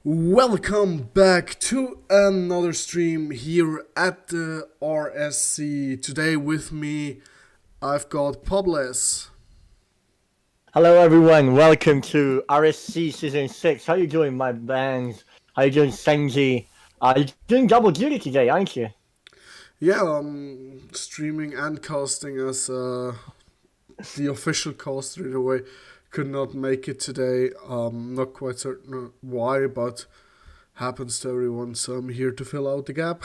Welcome back to another stream here at the RSC. Today with me, I've got Pobles. Hello everyone, welcome to RSC Season 6. How you doing, my bands? How you doing, Senji? You're doing double duty today, aren't you? Yeah, streaming and casting as the official caster in a way. Could not make it today. Not quite certain why, but happens to everyone, so I'm here to fill out the gap.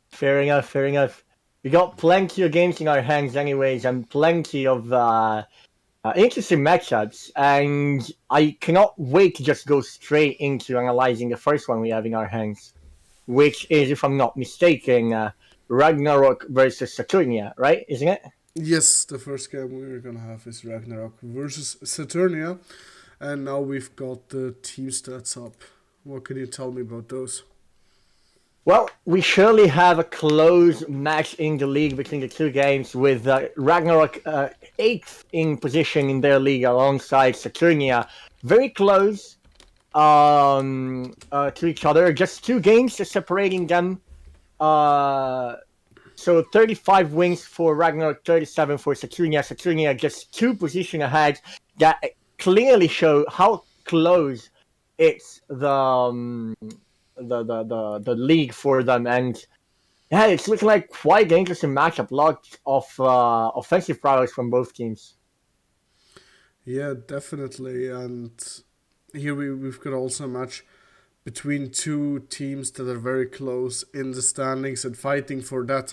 Fair enough, fair enough. We got plenty of games in our hands anyways, and plenty of interesting matchups, and I cannot wait to just go straight into analyzing the first one we have in our hands, which is, if I'm not mistaken, Ragnarok versus Saturnia, right? Isn't it? Yes, the first game we're gonna have is Ragnarok versus Saturnia, and now we've got the team stats up. What can you tell me about those? Well, we surely have a close match in the league between the two games, with Ragnarok 8th in position in their league alongside Saturnia. Very close to each other. Just two games separating them. So 35 wins for Ragnarok, 37 for Saturnia. Saturnia just two positions ahead. That clearly show how close it's the league for them, and yeah, it's looking like quite an interesting matchup. Lot of offensive prowess from both teams. Yeah, definitely. And here we've got also a match between two teams that are very close in the standings and fighting for that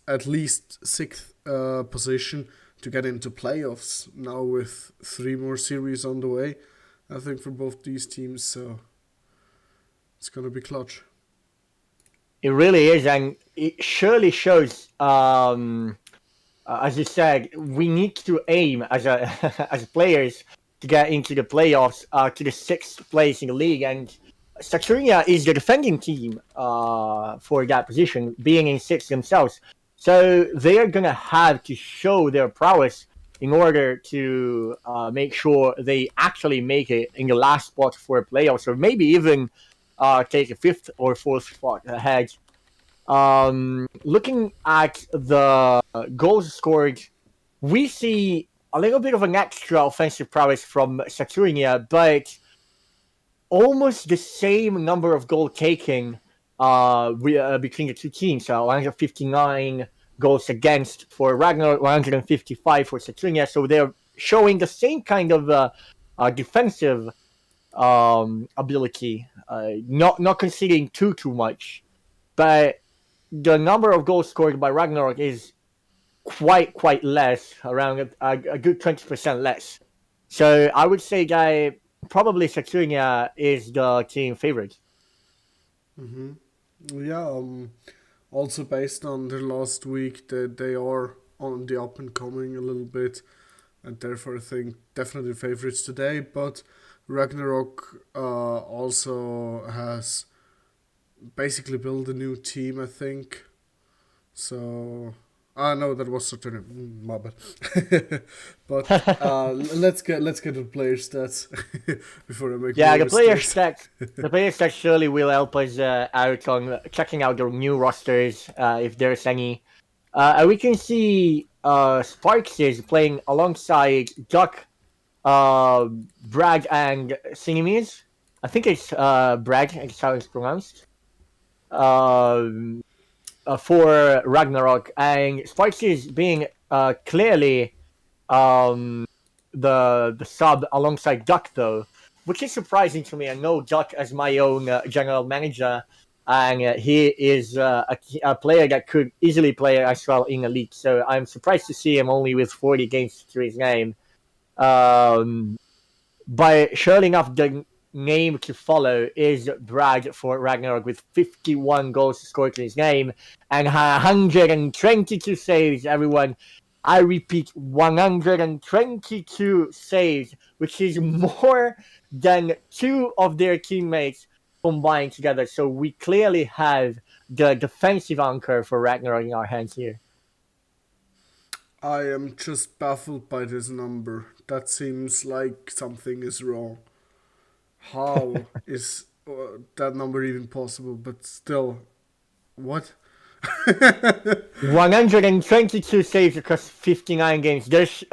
at least sixth position to get into playoffs. Now with three more series on the way, I think for both these teams, so it's gonna be clutch. It really is, and it surely shows. As you said, we need to aim as a as players to get into the playoffs, to the sixth place in the league, and Saturnia is the defending team for that position, being in sixth themselves. So they're gonna have to show their prowess in order to make sure they actually make it in the last spot for playoffs, or maybe even take a fifth or fourth spot ahead. Looking at the goals scored, we see a little bit of an extra offensive prowess from Saturnia, but almost the same number of goal taking between the two teams. So 159 goals against for Ragnarok, 155 for Saturnia. So they're showing the same kind of defensive ability, not conceding too much, but the number of goals scored by Ragnarok is quite less, around a good 20% less. So I would say that probably Saturnia is the team favorite. Yeah, also based on their last week, that they are on the up and coming a little bit, and therefore I think definitely favorites today. But Ragnarok also has basically built a new team, I think. So no, that was Saturn. My bad. But let's get to player stats before I make Yeah, more the player mistakes. stats, the player stats surely will help us out on checking out the new rosters, if there's any. We can see Sparks is playing alongside Duck, uh, Bragg, and Cinemes. I think it's Bragg, it's how it's pronounced. Um, for Ragnarok, and Sparks is being clearly um, the sub alongside Duck, though, which is surprising to me. I know Duck as my own general manager, and he is a player that could easily play as well in a league. So I'm surprised to see him only with 40 games to his name. Um, but surely enough, the name to follow is Brad for Ragnarok, with 51 goals scored to his name and 122 saves, everyone. I repeat, 122 saves, which is more than two of their teammates combined together. So we clearly have the defensive anchor for Ragnarok in our hands here. I am just baffled by this number. That seems like something is wrong. How is that number even possible? But still, what? 122 saves across 59 games. There's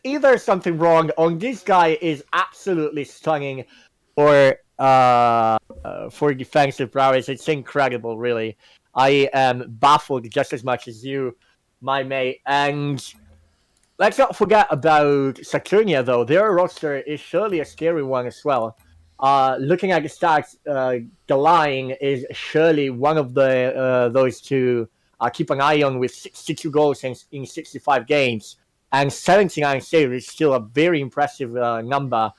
either something wrong, or this guy is absolutely stunning, for defensive prowess. It's incredible, really. I am baffled just as much as you, my mate. And let's not forget about Saturnia, though. Their roster is surely a scary one as well. Looking at the stats, the line is surely one of the those to keep an eye on with 62 goals in 65 games. And 79 saves is still a very impressive number.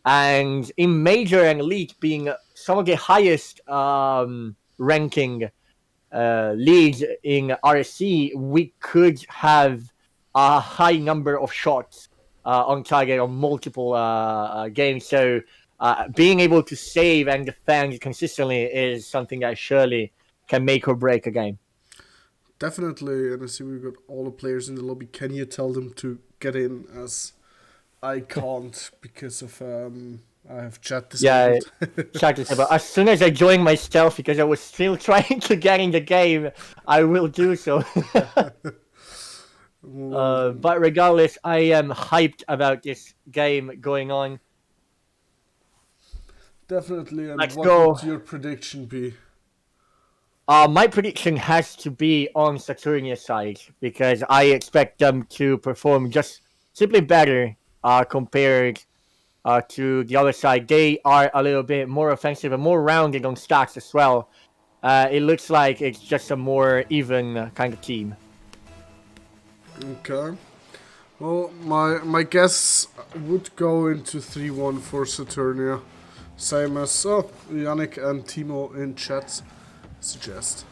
And in Major and Elite being some of the highest ranking leagues in RSC, we could have a high number of shots on target on multiple games. So being able to save and defend consistently is something that surely can make or break a game. Definitely, and I see we've got all the players in the lobby. Can you tell them to get in, as I can't because of I have chat Yeah, disabled. chat disabled. As soon as I join myself, because I was still trying to get in the game, I will do so. Well, But regardless, I am hyped about this game going on. definitely. And Let's what go. would your prediction be? My prediction has to be on Saturnia's side because I expect them to perform just simply better compared to the other side. They are a little bit more offensive and more rounded on stats as well. It looks like it's just a more even kind of team. Okay. Well, my guess would go into 3-1 for Saturnia. Same as Yannick and Timo in chat suggest.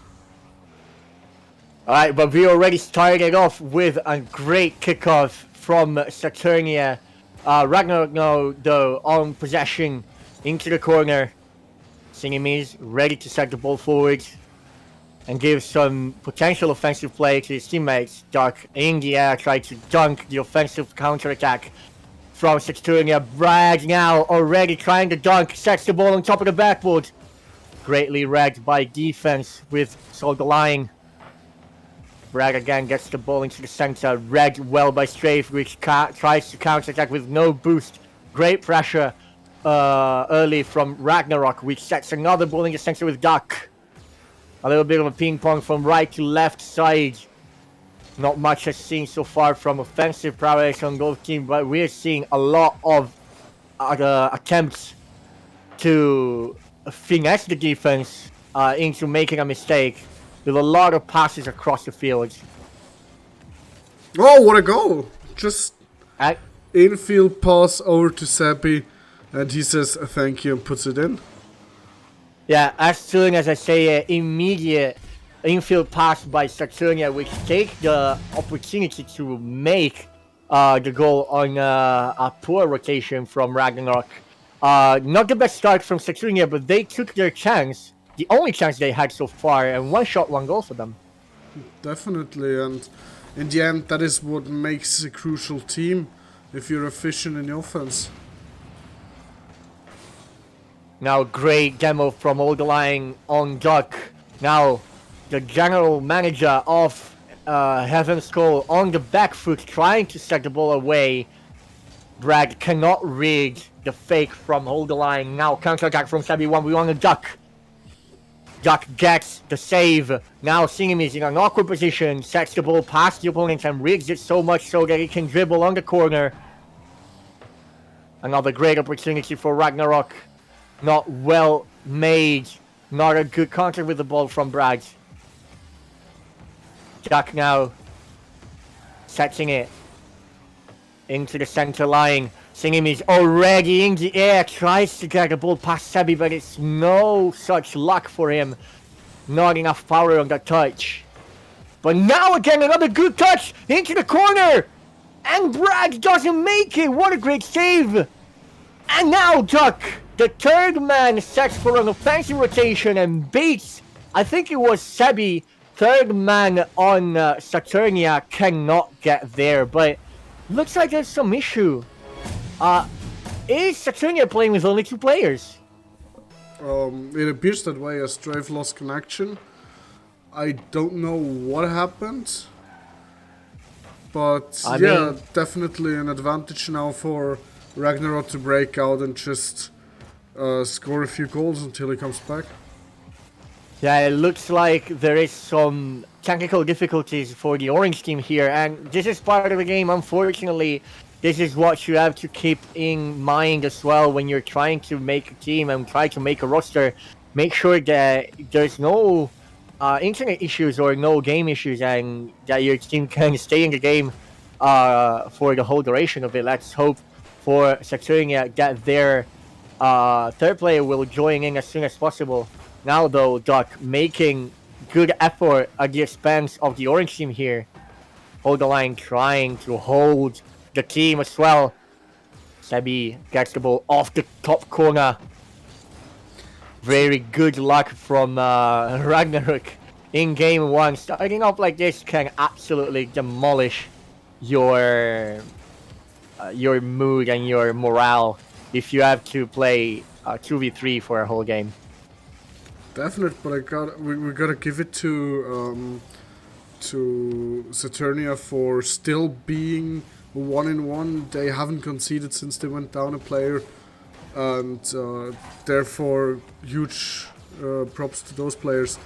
All right, but we already started off with a great kickoff from Saturnia. Ragnarok now, though, on possession into the corner. Sinimis ready to set the ball forward and give some potential offensive play to his teammates. Duck in the air, tried to dunk the offensive counter-attack from Saturnia. Brad now already trying to dunk, sets the ball on top of the backboard. Greatly read by defense with Soldier lying. Bragg again gets the ball into the center. Read well by Strafe, which tries to counter-attack with no boost. Great pressure early from Ragnarok, which sets another ball in the center with Duck. A little bit of a ping-pong from right to left side. Not much has seen so far from offensive prowess on both teams, but we're seeing a lot of attempts to finesse the defense into making a mistake with a lot of passes across the field. Oh, what a goal! Just And, infield pass over to Seppi, and he says thank you and puts it in. yeah, as soon as I say immediate infield pass by Saturnia, which take the opportunity to make the goal on a poor rotation from Ragnarok. Not the best start from Saturnia, but they took their chance, the only chance they had so far, and one shot, one goal for them. Definitely, and in the end, that is what makes a crucial team. If you're efficient in the offense. Now, great demo from Oldline on Duck. Now, the general manager of Heaven's Call on the back foot, trying to set the ball away. Brad cannot read the fake from Oldline. Now, counter-attack from Sabi 1v1 on Duck. Duck gets the save. Now, Singim is in an awkward position, sets the ball past the opponent and rigs it so much so that he can dribble on the corner. Another great opportunity for Ragnarok. Not well made. Not a good contact with the ball from Bragg. Jack now setting it into the center line. Singim is already in the air. Tries to get the ball past Sebi, but it's no such luck for him. Not enough power on that touch. But now again, another good touch into the corner. And Bragg doesn't make it. What a great save. And now Duck, the third man, sets for an offensive rotation and beats, I think it was Sebi, third man on Saturnia, cannot get there. But looks like there's some issue. Is Saturnia playing with only two players? It appears that way as Strafe lost connection. I don't know what happened, but I yeah, mean, definitely an advantage now for Ragnarok to break out and just score a few goals until he comes back. yeah, it looks like there is some technical difficulties for the orange team here, and this is part of the game. Unfortunately, this is what you have to keep in mind as well when you're trying to make a team and try to make a roster. Make sure that there's no internet issues or no game issues, and that your team can stay in the game for the whole duration of it. Let's hope for Saturnia that their third player will join in as soon as possible. Now, though, Duck making good effort at the expense of the orange team here. Hold the line, trying to hold the team as well. Sebi gets the ball off the top corner. Very good luck from Ragnarok in game one. Starting off like this can absolutely demolish your mood and your morale if you have to play 2v3 for a whole game. Definite, but we gotta give it to Saturnia for still being 1-1. They haven't conceded since they went down a player, and therefore huge props to those players.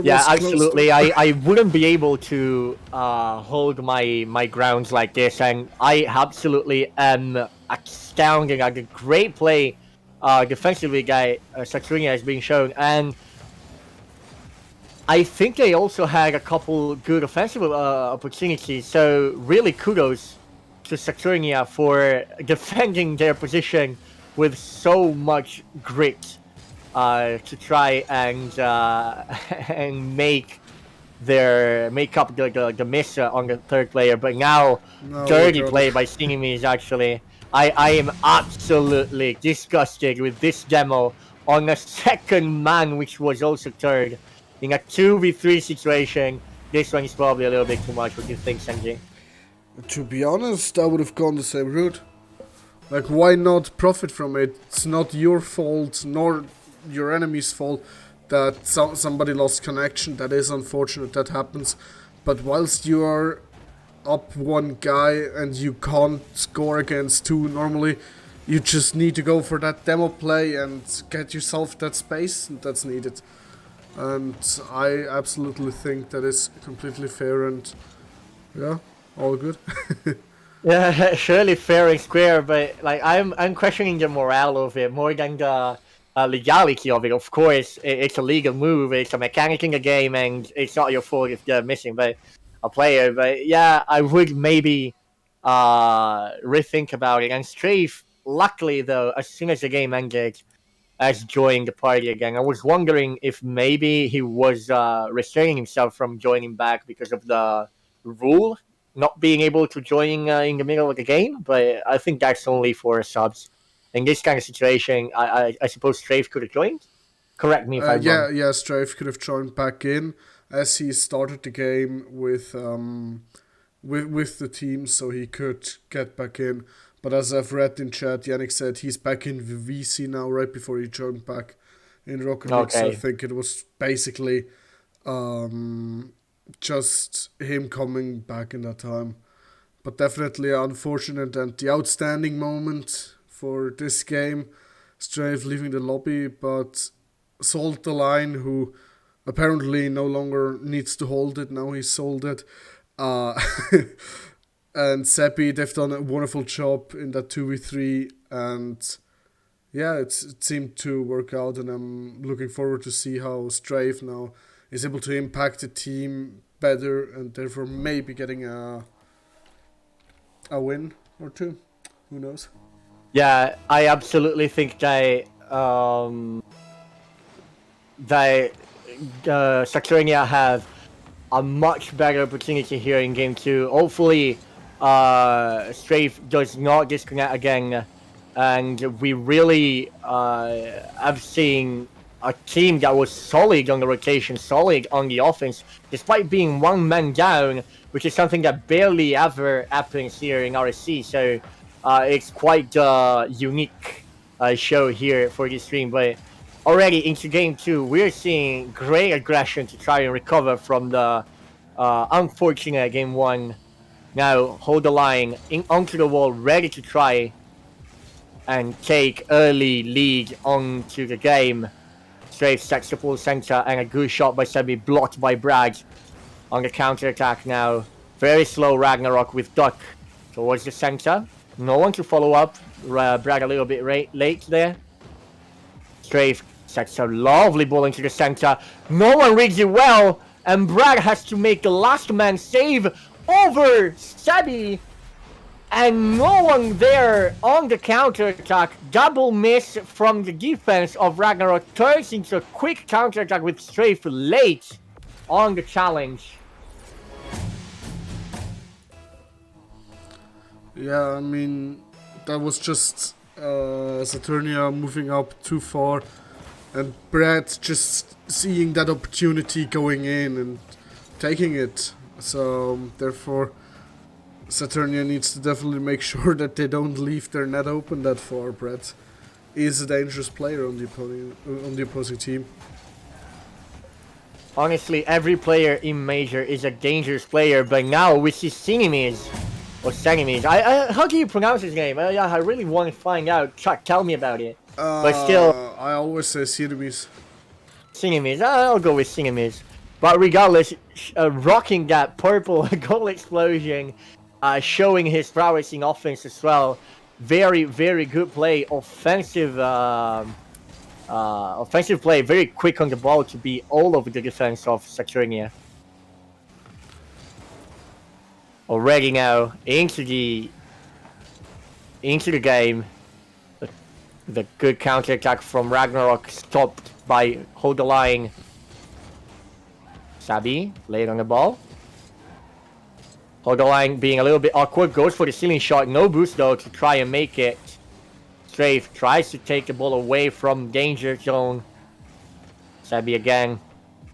Yeah, absolutely. I wouldn't be able to hold my grounds like this, and I absolutely am astounded at the great play defensively guy Saturnia has been shown, and I think they also had a couple good offensive opportunities. So really, kudos to Saturnia for defending their position with so much grit to try and and make up the miss on the third player. But now, dirty play by Singimi is actually. I am absolutely disgusted with this demo on a second man, which was also third. In a 2v3 situation, this one is probably a little bit too much. What do you think, Sanji? To be honest, I would have gone the same route. Like, why not profit from it? It's not your fault, nor your enemy's fault that somebody lost connection. That is unfortunate, that happens. But whilst you are up one guy and you can't score against two normally, you just need to go for that demo play and get yourself that space that's needed. And I absolutely think that is completely fair, and yeah, all good. Yeah, surely fair and square, but like I'm questioning the morale of it more than the legality of it. Of course, it's a legal move, it's a mechanic in the game, and it's not your fault if they're missing but a player. But yeah, I would maybe rethink about it. And Strafe, luckily though, as soon as the game ended, has joined the party again. I was wondering if maybe he was restraining himself from joining back because of the rule not being able to join in the middle of the game, but I think that's only for subs. In this kind of situation, I suppose Strafe could have joined. Correct me if I'm wrong. Yeah, Strafe could have joined back in as he started the game with the team, so he could get back in. But as I've read in chat, Yannick said he's back in VC now, right before he joined back in Rocket League. Okay. So I think it was basically just him coming back in that time. But definitely unfortunate, and the outstanding moment for this game, Strafe leaving the lobby, but sold the line, who apparently no longer needs to hold it, now he's sold it. And Seppi, they've done a wonderful job in that 2v3, and yeah, it seemed to work out, and I'm looking forward to see how Strafe now is able to impact the team better, and therefore maybe getting a win or two. Who knows? Yeah, I absolutely think that Saturnia have a much better opportunity here in game two. Hopefully, Strafe does not disconnect again, and we really have seen a team that was solid on the rotation, solid on the offense, despite being one man down, which is something that barely ever happens here in RSC. So it's quite a unique show here for this stream, but already into game 2, we're seeing great aggression to try and recover from the unfortunate game 1. Now hold the line onto the wall, ready to try and take early lead onto the game. Strafe sets the full center, and a good shot by Sebi, blocked by Bragg on the counter attack now. Very slow Ragnarok with Duck towards the center. No one to follow up. Bragg a little bit late there. Strafe sets a lovely ball into the center. No one reads it well, and Bragg has to make the last man save over Sebi. And no one there on the counter attack. Double miss from the defense of Ragnarok turns into a quick counter attack with Strafe late on the challenge. Yeah, I mean, that was just Saturnia moving up too far, and Brad just seeing that opportunity going in and taking it. So therefore, Saturnia needs to definitely make sure that they don't leave their net open that far. Brad is a dangerous player on the opposing team. Honestly, every player in Major is a dangerous player, but now we see Sinimis. Or Sanimis. How do you pronounce his name? I really want to find out. Chuck, tell me about it. But still, I always say Sinimis. Sinimis. I'll go with Sinimis. But regardless, rocking that purple goal explosion, showing his prowess in offense as well. Very, very good play. Offensive play. Very quick on the ball to be all over the defense of Saturnia. Already now into the game. The good counter attack from Ragnarok stopped by hold the line. Sabi laid on the ball. Hold the line being a little bit awkward, goes for the ceiling shot. No boost though to try and make it. Strafe tries to take the ball away from danger zone. Sabi again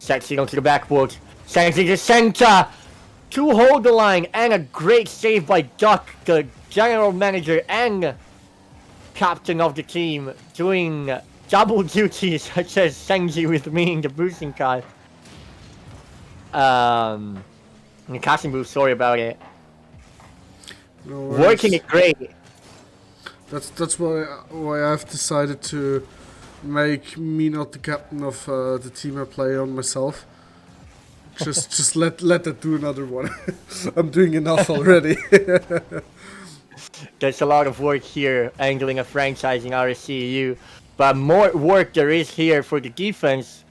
sets it onto the backboard. Sends it to center. To hold the line, and a great save by Duck, the general manager and captain of the team, doing double duty such as Senji with me in the boosting card. In the casting booth, sorry about it. No working it great. That's why I've decided to make me not the captain of the team I play on myself. Just let that do another one. I'm doing enough already. There's a lot of work here, angling a franchise in RSCU, but more work there is here for the defense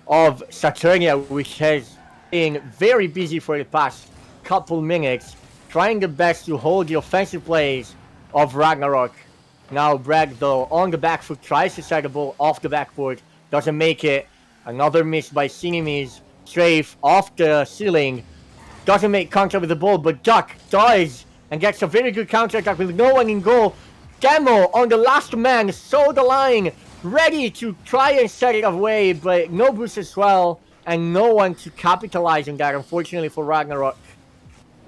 of Saturnia, which has been very busy for the past couple minutes, trying the best to hold the offensive plays of Ragnarok. Now Bragg, though, on the back foot, tries to set the ball off the backboard, doesn't make it. Another miss by Sinimis. Strafe off the ceiling, doesn't make contact with the ball, but Duck does and gets a very good counter attack with no one in goal. Demo on the last man, saw the line, ready to try and set it away, but no boost as well, and no one to capitalize on that, unfortunately for Ragnarok.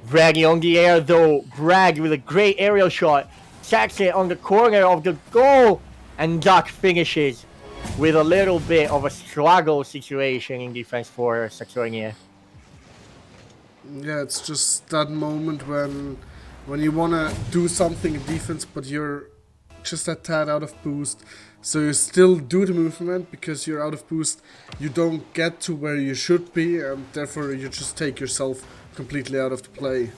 Braggy on the air though, Bragg with a great aerial shot, sets it on the corner of the goal, and Duck finishes with a little bit of a struggle situation in defense for Saturnia. Yeah, it's just that moment when you wanna do something in defense, but you're just a tad out of boost. So you still do the movement because you're out of boost. You don't get to where you should be, and therefore you just take yourself completely out of the play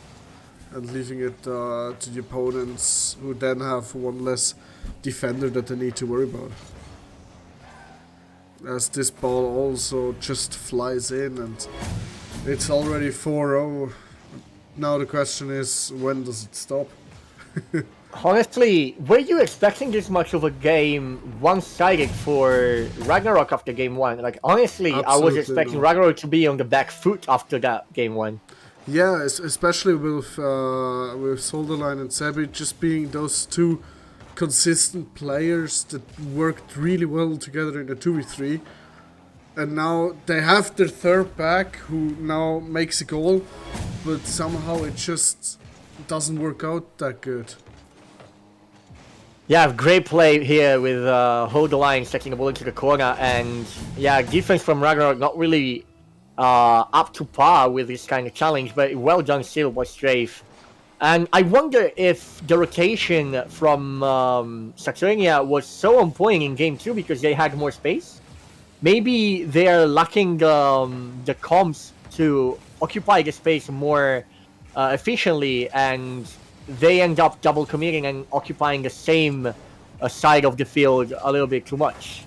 and leaving it to the opponents, who then have one less defender that they need to worry about. As this ball also just flies in, and it's already 4-0. Now the question is, when does it stop? Honestly, were you expecting this much of a game one-sided for Ragnarok after game 1? Like, honestly, Absolutely I was expecting not. Ragnarok to be on the back foot after that game 1. Yeah, especially with Solderline and Sebi just being those two consistent players that worked really well together in the 2v3, and now they have their third back who now makes a goal, but somehow it just doesn't work out that good. Yeah, great play here with hold the line, setting the ball into the corner, and yeah, defense from Ragnarok not really up to par with this kind of challenge, but well done still by Strafe. And I wonder if the rotation from Saturnia was so on point in game 2 because they had more space. Maybe they're lacking the comps to occupy the space more efficiently, and they end up double committing and occupying the same side of the field a little bit too much.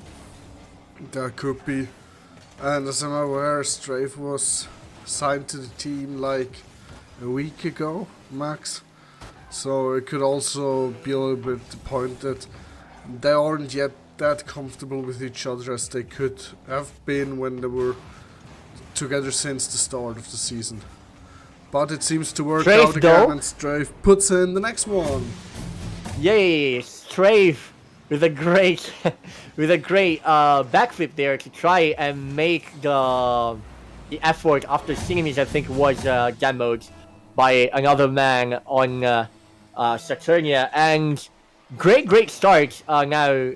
That could be. And as I'm aware, Strafe was signed to the team like a week ago, max. So it could also be a little bit the point that they aren't yet that comfortable with each other as they could have been when they were together since the start of the season. But it seems to work Strafe, out again, though, and Strafe puts in the next one. yay, Strafe with a great, with a great backflip there to try and make the effort after Sinimis, I think, was demoed by another man on Saturnia. And great start now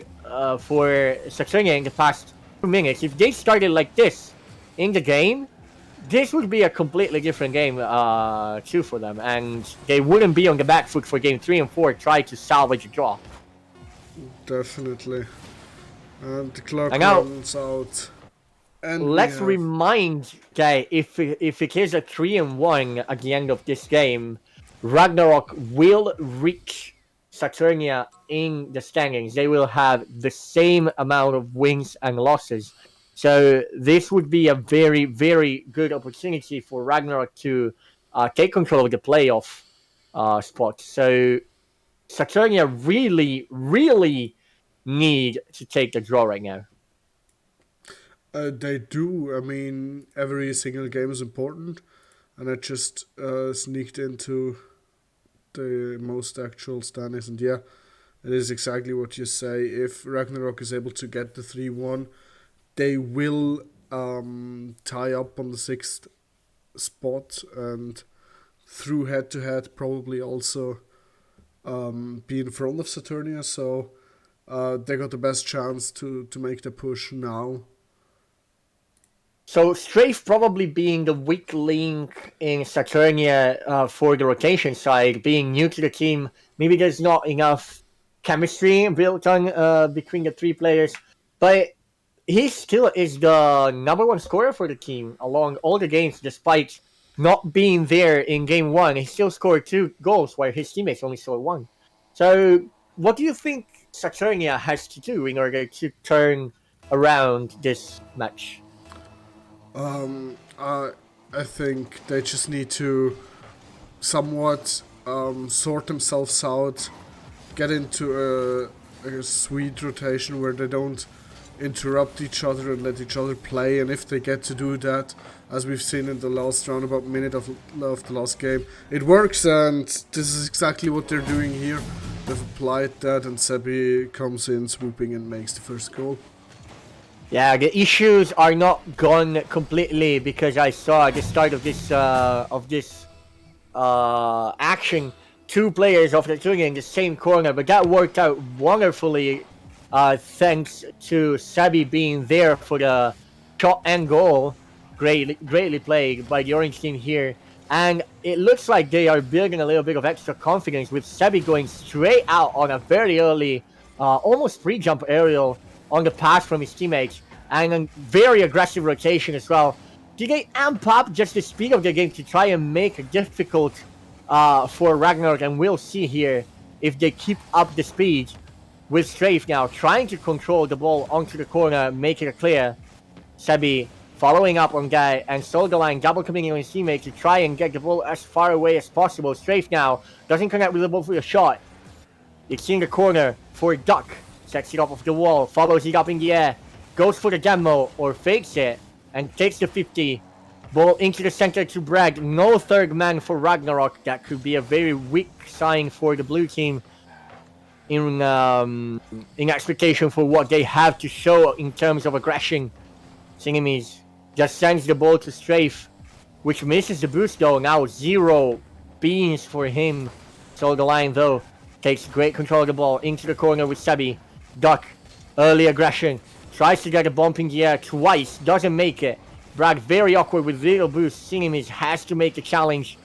for Saturnia in the past 2 minutes. If they started like this in the game, this would be a completely different game too for them, and they wouldn't be on the back foot for game 3 and 4, try to salvage a draw. Definitely. And the clock And now, runs out. And let's remind that if it is a 3 and 1 at the end of this game, Ragnarok will reach Saturnia in the standings. They will have the same amount of wins and losses. So this would be a very good opportunity for Ragnarok to take control of the playoff spot. So Saturnia really need to take the draw right now. They do. I mean, every single game is important, and I just sneaked into the most actual standings, and yeah, it is exactly what you say. If Ragnarok is able to get the 3-1, they will tie up on the 6th spot, and through head-to-head probably also be in front of Saturnia, so they got the best chance to make the push now. So Strafe probably being the weak link in Saturnia for the rotation side, being new to the team, maybe there's not enough chemistry built on between the three players, but he still is the number one scorer for the team along all the games, despite not being there in game 1. He still scored 2 goals while his teammates only scored 1. So what do you think Saturnia has to do in order to turn around this match? I think they just need to somewhat sort themselves out, get into a sweet rotation where they don't interrupt each other and let each other play. And if they get to do that, as we've seen in the last roundabout minute of the last game, it works, and this is exactly what they're doing here. They've applied that, and Sebi comes in swooping and makes the first goal. Yeah, the issues are not gone completely because I saw at the start of this action 2 players of the Saturnia in the same corner, but that worked out wonderfully thanks to Sabi being there for the shot and goal. Greatly played by the orange team here. And it looks like they are building a little bit of extra confidence with Sabi going straight out on a very early, almost pre-jump aerial on the pass from his teammates, and a very aggressive rotation as well. Do they amp up just the speed of the game to try and make it difficult for Ragnarok? And we'll see here if they keep up the speed with Strafe now trying to control the ball onto the corner, make it clear. Sebi following up on Guy and stole the line, double committing on his teammate to try and get the ball as far away as possible. Strafe now doesn't connect with the ball for a shot. It's in the corner for Duck. Sets it off of the wall, follows it up in the air, goes for the demo or fakes it, and takes the 50. Ball into the center to Bragg. No third man for Ragnarok. That could be a very weak sign for the blue team in expectation for what they have to show in terms of aggression. Singemis just sends the ball to Strafe, which misses the boost though. Now 0 beans for him. So the line though. takes great control of the ball into the corner with Sebi. Duck, early aggression, tries to get a bump in the air twice, doesn't make it. Bragg very awkward with little boost. Sinimis has to make the challenge.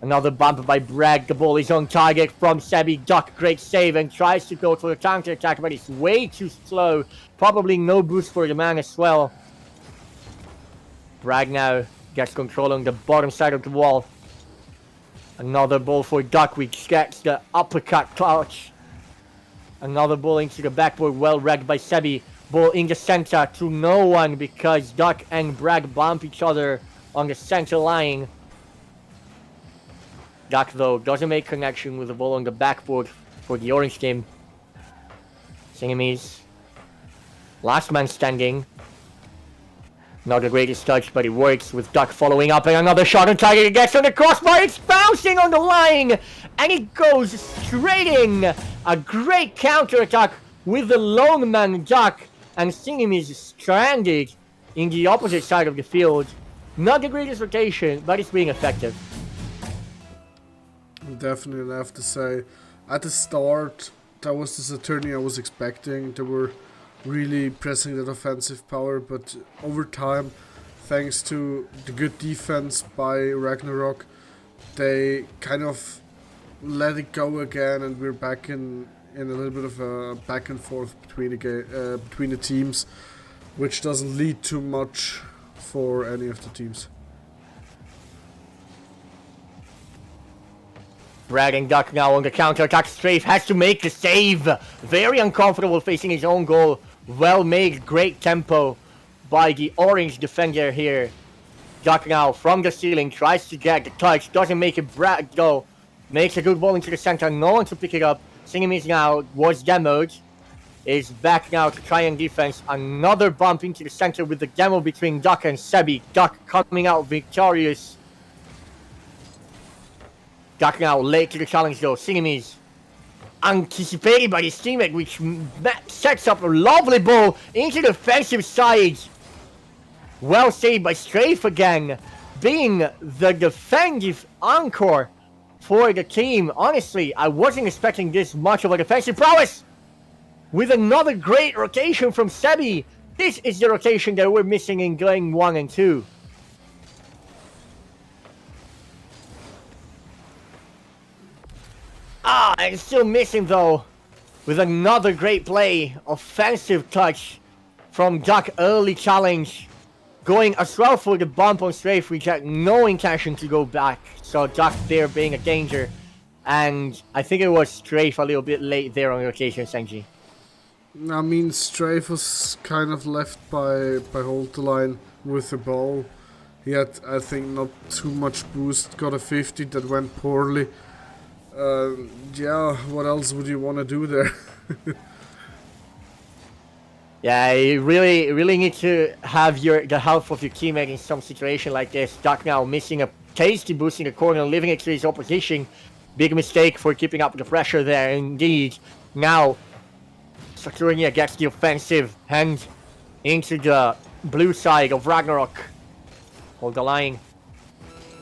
Another bump by Bragg. The ball is on target from Sebi. Duck, great save, and tries to go for a counter attack, but it's way too slow. Probably no boost for the man as well. Bragg now gets control on the bottom side of the wall. Another ball for Duck, which gets the uppercut touch. Another ball into the backboard, well read by Sebi. Ball in the center to no one because Duck and Bragg bump each other on the center line. Duck, though, doesn't make connection with the ball on the backboard for the orange team. Singamis, last man standing. Not the greatest touch, but it works with Duck following up, and another shot on target. It gets on the crossbar. It's bouncing on the line, and it goes straight in. A great counter attack with the lone man Duck, and Singamis is stranded in the opposite side of the field. Not the greatest rotation, but it's being effective. Definitely, I have to say, at the start, that was the Saturnia I was expecting. They were really pressing that offensive power, but over time, thanks to the good defense by Ragnarok, they kind of let it go again, and we're back in a little bit of a back and forth between the teams, which doesn't lead to much for any of the teams. Bragg and Duck now on the counter-attack. Strafe has to make the save. Very uncomfortable facing his own goal. Well made, great tempo by the orange defender here. Duck now from the ceiling tries to get the touch. Doesn't make it. Bragg though makes a good ball into the center. No one to pick it up. Singamis now was demoed. Is back now to try and defense. Another bump into the center with the demo between Duck and Sebi. Duck coming out victorious. Duck now late to the challenge though. Singamis anticipated by his teammate, which sets up a lovely ball into the defensive side. Well saved by Strafe again, being the defensive anchor for the team. Honestly, I wasn't expecting this much of a defensive prowess. With another great rotation from Sebi. This is the rotation that we're missing in game 1 and 2. And still missing though, with another great play, offensive touch from Duck, early challenge, going as well for the bump on Strafe, which had no intention to go back, so Duck there being a danger, and I think it was Strafe a little bit late there on the rotation, Senji. I mean, Strafe was kind of left by hold the line with the ball. He had, I think, not too much boost, got a 50 that went poorly. Yeah, what else would you want to do there? Yeah, you really need to have the help of your teammate in some situation like this. Duck now missing a tasty boost in the corner, leaving it to his opposition. Big mistake for keeping up the pressure there, indeed. Now, Saturnia gets the offensive hand into the blue side of Ragnarok. Hold the line.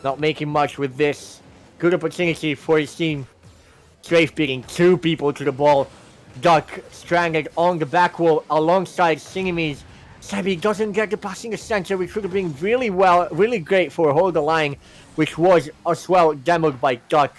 Not making much with this. Good opportunity for his team. Strafe beating 2 people to the ball. Duck stranded on the back wall alongside Singamis. Sebi doesn't get the pass in the center, which would have been really great for Hold the Line, which was as well demoed by Duck.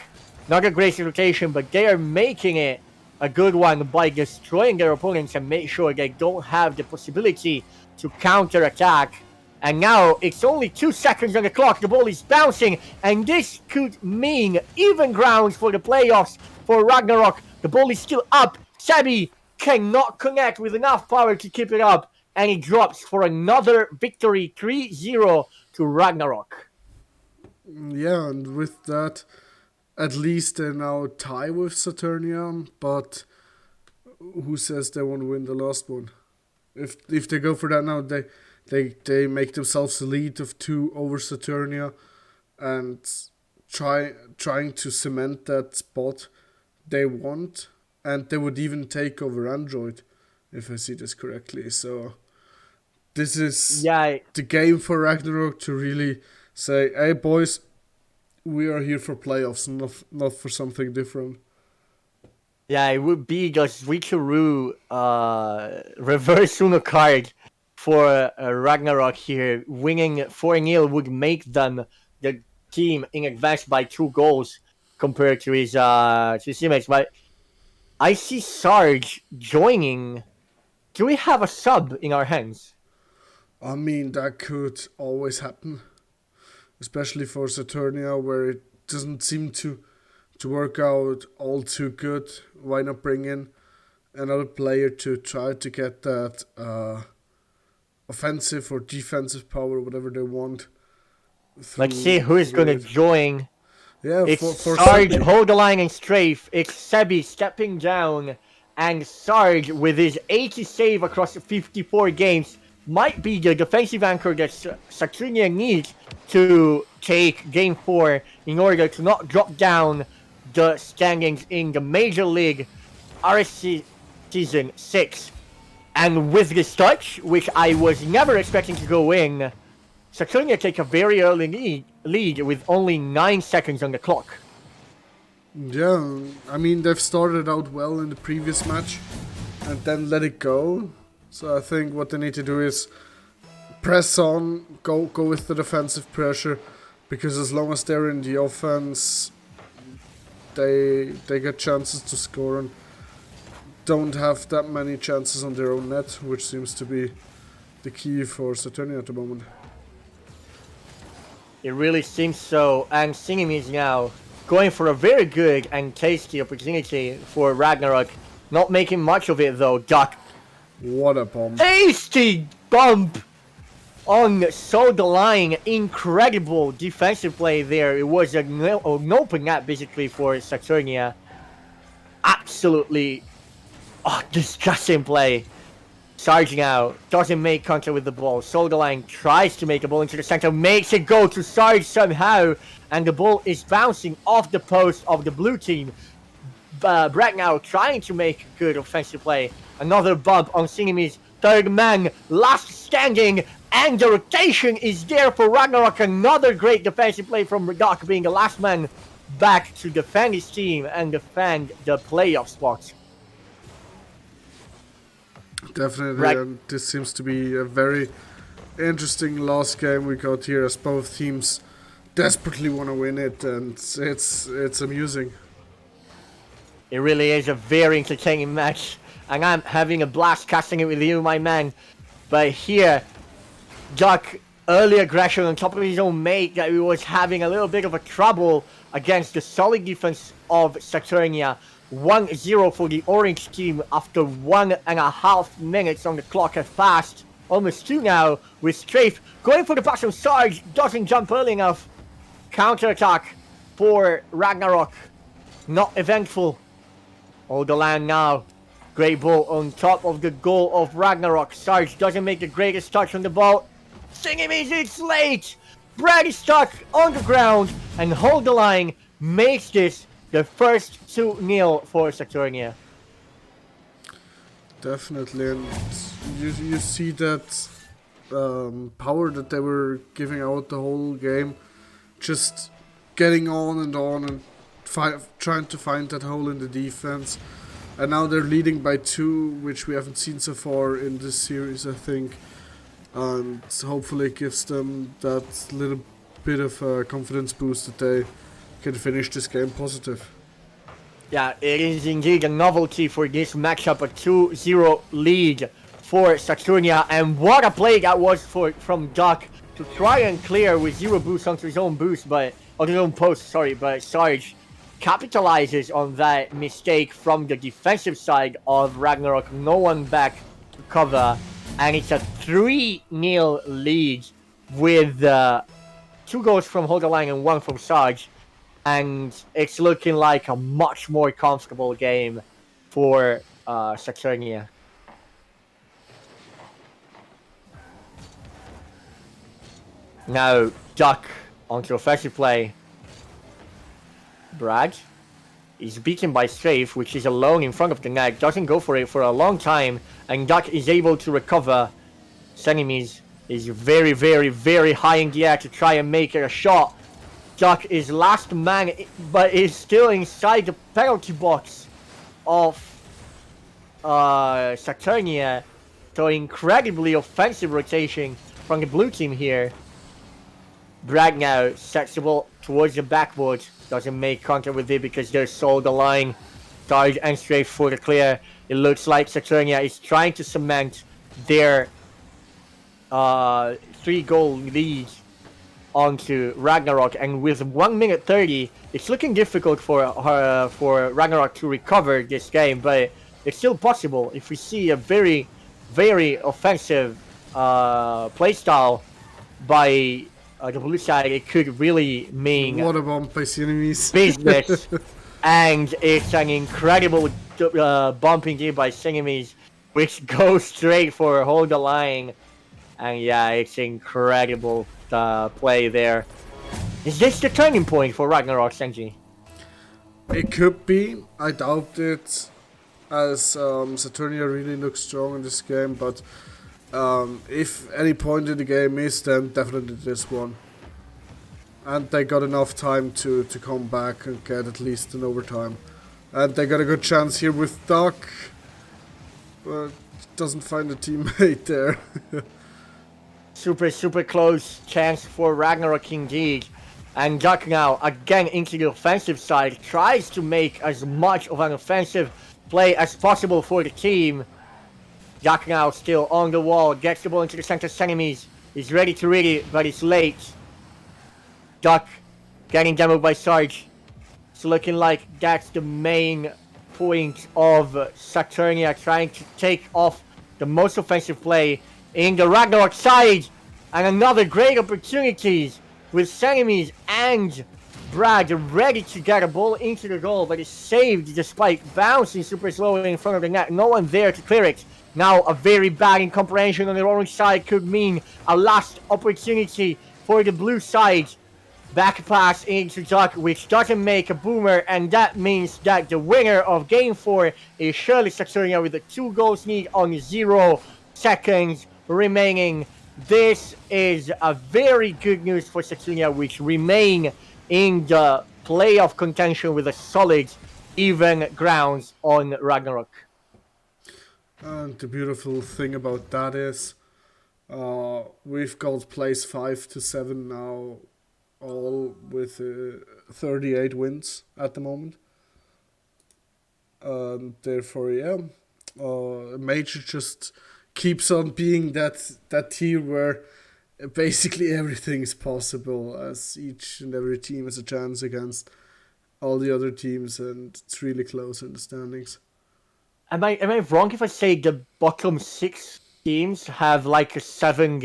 Not a great rotation, but they are making it a good one by destroying their opponents and make sure they don't have the possibility to counter-attack. And now it's only 2 seconds on the clock. The ball is bouncing, and this could mean even grounds for the playoffs for Ragnarok. The ball is still up. Sebi cannot connect with enough power to keep it up, and he drops for another victory, 3-0 to Ragnarok. Yeah, and with that, at least they now tie with Saturnia, but who says they won't win the last one? If they go for that now, they make themselves a lead of 2 over Saturnia, and trying to cement that spot they want, and they would even take over Android, if I see this correctly. So this is the game for Ragnarok to really say, hey boys, we are here for playoffs, not for something different. Yeah, it would be the switcheroo reverse Uno card for Ragnarok here. Winning 4-0 would make them the team in advance by 2 goals compared to his teammates. But I see Sarge joining. Do we have a sub in our hands? I mean, that could always happen, especially for Saturnia, where it doesn't seem to work out all too good. Why not bring in another player to try to get that offensive or defensive power, whatever they want? Let's see who is going to join. Yeah, It's for Sarge, Sebi. hold the line and strafe. It's Sebi stepping down. And Sarge, with his 80 save across 54 games, might be the defensive anchor that Saturnia needs to take Game 4 in order to not drop down the standings in the Major League RSC Season 6. And with this touch, which I was never expecting to go in, Saturnia take a very early lead with only 9 seconds on the clock. Yeah, I mean, they've started out well in the previous match and then let it go. So I think what they need to do is press on, go with the defensive pressure, because as long as they're in the offense, they get chances to score and don't have that many chances on their own net, which seems to be the key for Saturnia at the moment. It really seems so, and Singing is now going for a very good and tasty opportunity for Ragnarok. Not making much of it though, Duck. What a bomb. Tasty bump on Sold the Line. Incredible defensive play there. It was an open net basically for Saturnia. Absolutely disgusting play. Sarge now doesn't make contact with the ball. Sold the Line tries to make the ball into the center, makes it go to Sarge somehow, and the ball is bouncing off the post of the blue team. Brett now trying to make good offensive play. Another bump on Sinemi's third man, last standing, and the rotation is there for Ragnarok. Another great defensive play from Doc, being the last man back to defend his team and defend the playoff spots. Definitely, and this seems to be a very interesting last game we got here, as both teams desperately want to win it, and it's amusing. It really is a very entertaining match, and I'm having a blast casting it with you, my man. But here, Duck, early aggression on top of his own mate, that he was having a little bit of a trouble against the solid defense of Saturnia. 1-0 for the orange team after 1.5 minutes on the clock have passed. Almost 2 now, with Strafe going for the pass on Sarge, doesn't jump early enough. Counter-attack for Ragnarok, not eventful. Hold the line now. Great ball on top of the goal of Ragnarok. Sarge doesn't make the greatest touch on the ball. Singing means it's late. Brad is stuck on the ground, and Hold the Line makes this the first 2-0 for Saturnia. Definitely, and you see that power that they were giving out the whole game, just getting on and trying to find that hole in the defense. And now they're leading by 2, which we haven't seen so far in this series, I think. And hopefully it gives them that little bit of a confidence boost that they can finish this game positive. Yeah, it is indeed a novelty for this matchup, a 2-0 lead for Saturnia. And what a play that was from Duck to try and clear with 0 boost onto his own boost, but on his own post, sorry, but Sarge capitalizes on that mistake from the defensive side of Ragnarok. No one back to cover, and it's a 3-0 lead with 2 goals from Hold the Line and 1 from Sarge. And it's looking like a much more comfortable game for Saturnia. Now, Duck onto offensive play. Brad is beaten by Strafe, which is alone in front of the net. Doesn't go for it for a long time, and Duck is able to recover. Senemies is very, very, very high in the air to try and make a shot. Duck is last man, but is still inside the penalty box. of Saturnia. So incredibly offensive rotation from the blue team here. Bragg now sets the ball towards the backboard. Doesn't make contact with it because they're so the line. Charge and straight for the clear. It looks like Saturnia is trying to cement their 3-goal lead onto Ragnarok, and with 1 minute 30, it's looking difficult for Ragnarok to recover this game, but it's still possible if we see a very, very offensive playstyle by the blue side. It could really mean What a bump by enemies. business, and it's an incredible bumping in by Singamis, which goes straight for hold the line. And yeah, it's incredible play there. Is this the turning point for Ragnarok, Senji? It could be. I doubt it, as Saturnia really looks strong in this game. But if any point in the game is, then definitely this one. And they got enough time to come back and get at least an overtime. And they got a good chance here with Duck, but doesn't find a teammate there. Super close chance for Ragnarok indeed. And Duck now again into the offensive side, tries to make as much of an offensive play as possible for the team. Duck now still on the wall, gets the ball into the center enemies. He's ready to read it, but it's late. Duck getting demoed by Sarge. It's looking like that's the main point of Saturnia, trying to take off the most offensive play in the Ragnarok side. And another great opportunities with Senemies and Brad ready to get a ball into the goal, but it's saved despite bouncing super slowly in front of the net. No one there to clear it. Now a very bad incomprehension on the orange side could mean a last opportunity for the blue side. Back pass into Duck, which doesn't make a boomer, and that means that the winner of Game 4 is surely Saturnia with a 2 goals lead on 0 seconds remaining. This is a very good news for Saturnia, which remain in the playoff contention with a solid, even grounds on Ragnarok. And the beautiful thing about that is, we've got place 5 to 7 now, all with 38 wins at the moment. Therefore, yeah, Major just keeps on being that tier where basically everything is possible, as each and every team has a chance against all the other teams, and it's really close in the standings. Am I wrong if I say the bottom 6 teams have like a 7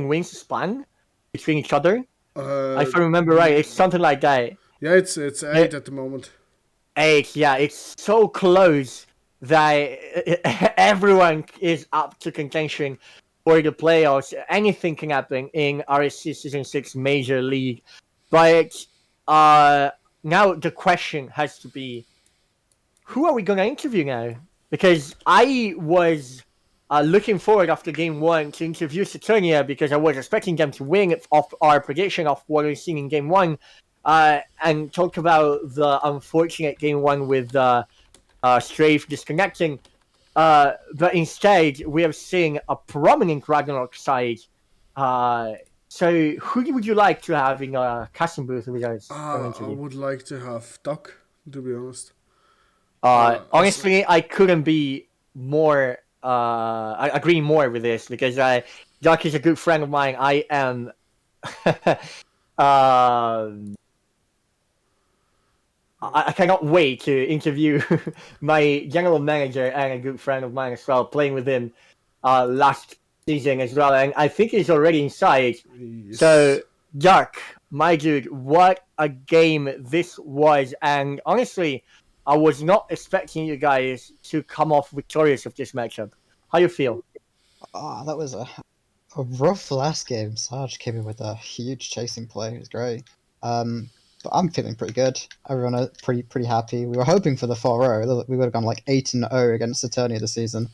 wins span between each other? If I remember right, it's something like that. Yeah, it's 8 at the moment. 8, yeah, it's so close that everyone is up to contention for the playoffs. Anything can happen in RSC Season 6 Major League. But now the question has to be, who are we going to interview now? Because I was looking forward after Game 1 to interview Saturnia because I was expecting them to win off our prediction of what we've seen in Game 1 and talk about the unfortunate Game 1 with Strafe disconnecting. But instead, we have seen a prominent Ragnarok side. So who would you like to have in a casting booth with us? I would like to have Duck, to be honest. Honestly, I couldn't be more. I agree more with this because Duck is a good friend of mine. I am. I cannot wait to interview my general manager and a good friend of mine as well, playing with him last season as well, and I think he's already inside. Yes. So, Duck, my dude, what a game this was, and honestly, I was not expecting you guys to come off victorious of this matchup. How you feel? That was a rough last game. Sarge came in with a huge chasing play. It was great. But I'm feeling pretty good. Everyone are pretty happy. We were hoping for the 4-0. We would have gone like 8-0 against Saturnia this season.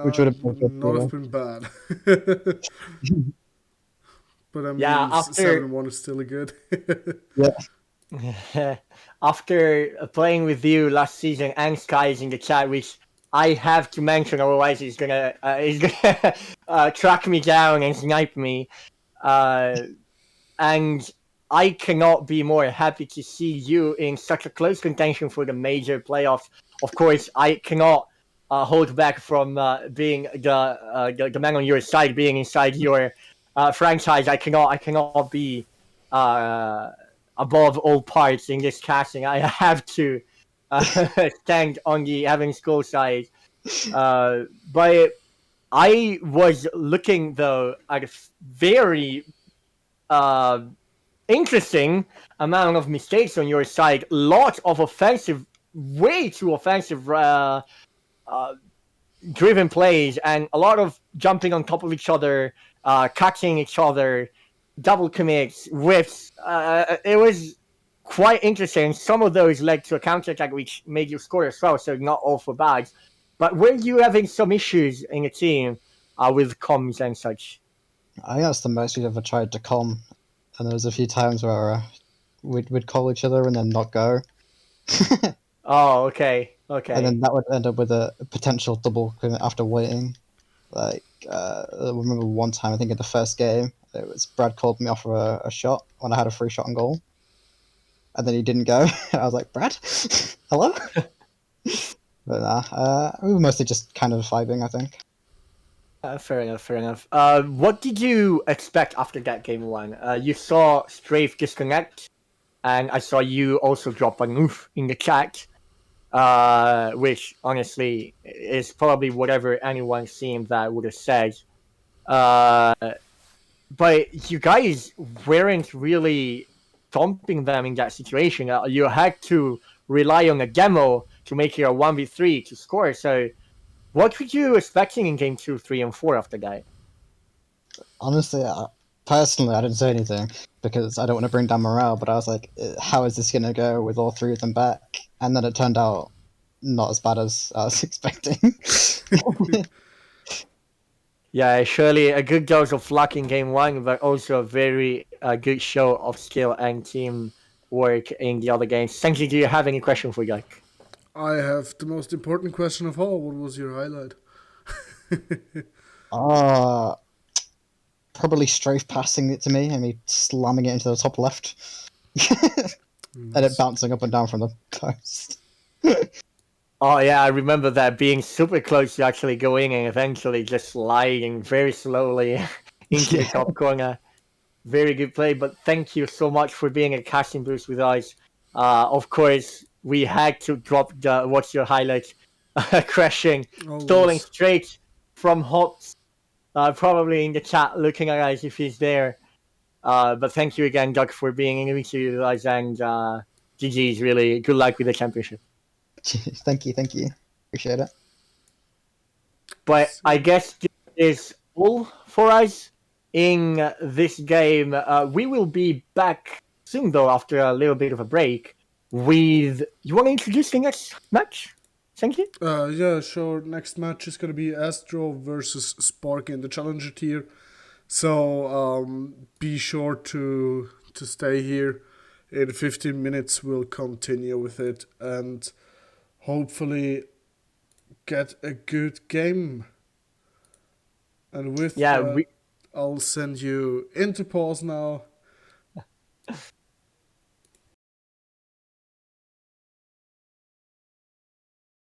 Which would have been bad. But I mean, yeah, after 7-1 is still good. Yeah. After playing with you last season, and Sky is in the chat, which I have to mention, otherwise he's gonna track me down and snipe me. And I cannot be more happy to see you in such a close contention for the major playoffs. Of course, I cannot hold back from being the man on your side, being inside your franchise. I cannot be uh, above all parts in this casting. I have to stand on the Evan School side. But I was looking though at a very uh, interesting amount of mistakes on your side. Lot of offensive, way too offensive uh, driven plays, and a lot of jumping on top of each other, catching each other, double commits, whiffs. It was quite interesting. Some of those led to a counter attack, which made you score as well, so not all for bad. But were you having some issues in the team with comms and such? I think that's the most we've ever tried to calm. And there was a few times where we'd call each other and then not go. Oh, okay, okay. And then that would end up with a potential double commit after waiting. Like, I remember one time, I think in the first game, it was Brad called me off for a shot when I had a free shot on goal. And then he didn't go. I was like, Brad? Hello? But nah, we were mostly just kind of vibing, I think. Fair enough, fair enough. What did you expect after that game one? You saw Strafe disconnect, and I saw you also drop an oof in the chat, which honestly is probably whatever anyone seeing that would have said. But you guys weren't really thumping them in that situation. You had to rely on a demo to make it a 1v3 to score, so what were you expecting in game 2, 3, and 4 after that? Honestly, personally, I didn't say anything because I don't want to bring down morale, but I was like, how is this going to go with all three of them back? And then it turned out not as bad as I was expecting. Yeah, surely a good dose of luck in game 1, but also a very good show of skill and team work in the other games. Senji, do you have any question for Jack? I have the most important question of all. What was your highlight? uh, probably Strafe passing it to me and me slamming it into the top left. And it bouncing up and down from the post. Oh yeah, I remember that being super close to actually going and eventually just sliding very slowly into the top corner. Very good play, but thank you so much for being a casting boost with us. Of course, we had to drop the what's your highlight crashing, stalling Always. straight from Hops, probably in the chat looking at us if he's there. But thank you again, Doug, for being in with us, and GG's really good luck with the championship. Thank you. Appreciate it. But I guess this is all for us in this game. We will be back soon, though, after a little bit of a break. With you want to introduce the next match? Thank you. Yeah, sure. Next match is gonna be Astro versus Spark in the Challenger tier. So be sure to stay here. In 15 minutes, we'll continue with it and hopefully get a good game. And with that, I'll send you into pause now.